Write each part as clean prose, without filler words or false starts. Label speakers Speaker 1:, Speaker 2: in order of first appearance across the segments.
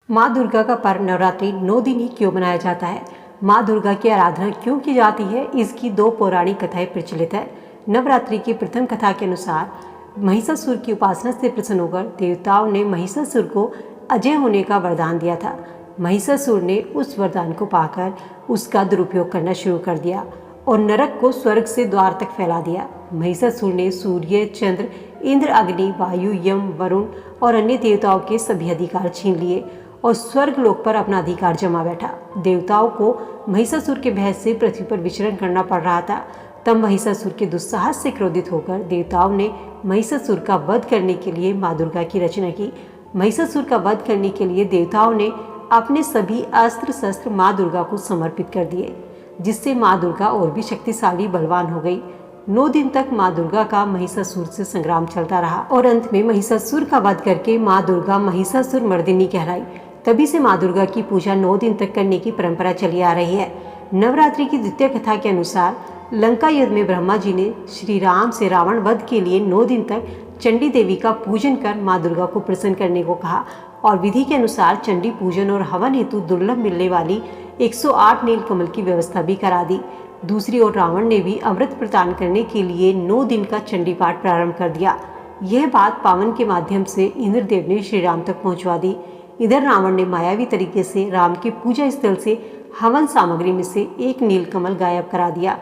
Speaker 1: माँ दुर्गा का पर्व नवरात्रि 9 दिन ही क्यों मनाया जाता है? माँ दुर्गा की आराधना क्यों की जाती है? इसकी दो पौराणिक कथाएं प्रचलित है। नवरात्रि की प्रथम कथा के अनुसार महिषासुर की उपासना से प्रसन्न होकर देवताओं ने महिषासुर को अजय होने का वरदान दिया था। महिषासुर ने उस वरदान को पाकर उसका दुरुपयोग करना शुरू कर दिया और नरक को स्वर्ग से द्वार तक फैला दिया। महिषासुर ने सूर्य, चंद्र, इंद्र, अग्नि, वायु, यम, वरुण और अन्य देवताओं के सभी अधिकार छीन लिए और स्वर्ग लोक पर अपना अधिकार जमा बैठा। देवताओं को महिषासुर के भय से पृथ्वी पर विचरण करना पड़ रहा था। तब महिषासुर के दुस्साहस से क्रोधित होकर देवताओं ने महिषासुर का वध करने के लिए माँ दुर्गा की रचना की। महिषासुर का वध करने के लिए देवताओं ने अपने सभी अस्त्र शस्त्र माँ दुर्गा को समर्पित कर दिए, जिससे माँ दुर्गा और भी शक्तिशाली बलवान हो गई। 9 दिन तक माँ दुर्गा का महिषासुर से संग्राम चलता रहा और अंत में महिषासुर का वध करके माँ दुर्गा महिषासुर मर्दिनी कहलाई। तभी से माँ दुर्गा की पूजा 9 दिन तक करने की परंपरा चली आ रही है। नवरात्रि की द्वितीय कथा के अनुसार लंका युद्ध में ब्रह्मा जी ने श्री राम से रावण वध के लिए 9 दिन तक चंडी देवी का पूजन कर माँ दुर्गा को प्रसन्न करने को कहा और विधि के अनुसार चंडी पूजन और हवन हेतु दुर्लभ मिलने वाली 108 नील कमल की व्यवस्था भी करा दी। दूसरी ओर रावण ने भी अमृत प्रदान करने के लिए 9 दिन का चंडी पाठ प्रारंभ कर दिया। यह बात पावन के माध्यम से इंद्रदेव ने श्री राम तक पहुंचवा दी। इधर रावण ने मायावी तरीके से राम के पूजा स्थल से हवन सामग्री में से एक नीलकमल गायब करा दिया,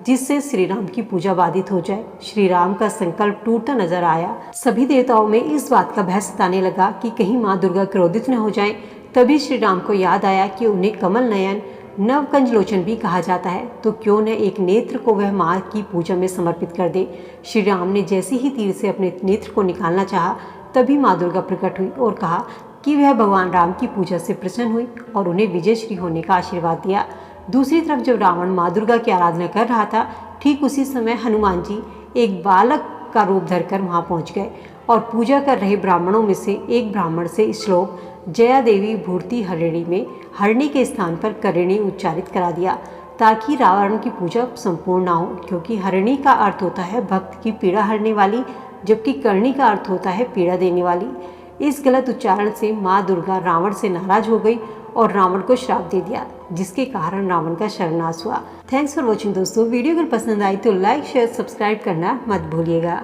Speaker 1: जिससे श्री राम की पूजा बाधित हो जाए। श्री राम का संकल्प टूटता नजर आया। सभी देवताओं में इस बात का भय सताने लगा कि कहीं माँ दुर्गा क्रोधित न हो जाएं। तभी श्री राम को याद आया कि उन्हें कमल नयन नवकंज लोचन भी कहा जाता है, तो क्यों न एक नेत्र को वह माँ की पूजा में समर्पित कर दे। श्री राम ने जैसे ही तीर से अपने नेत्र को निकालना चाहा, तभी माँ दुर्गा प्रकट हुई और कहा कि वह भगवान राम की पूजा से प्रसन्न हुई और उन्हें विजयश्री होने का आशीर्वाद दिया। दूसरी तरफ जब रावण माँ दुर्गा की आराधना कर रहा था, ठीक उसी समय हनुमान जी एक बालक का रूप धरकर वहां पहुंच गए और पूजा कर रहे ब्राह्मणों में से एक ब्राह्मण से श्लोक जया देवी भूर्ति हरिणी में हरिणी के स्थान पर करिणी उच्चारित करा दिया, ताकि रावण की पूजा संपूर्ण ना हो, क्योंकि हरिणी का अर्थ होता है भक्त की पीड़ा हरने वाली, जबकि करणी का अर्थ होता है पीड़ा देने वाली। इस गलत उच्चारण से माँ दुर्गा रावण से नाराज हो गई और रावण को श्राप दे दिया, जिसके कारण रावण का सर्वनाश हुआ। थैंक्स फॉर वॉचिंग दोस्तों। वीडियो अगर पसंद आई तो लाइक, शेयर, सब्सक्राइब करना मत भूलिएगा।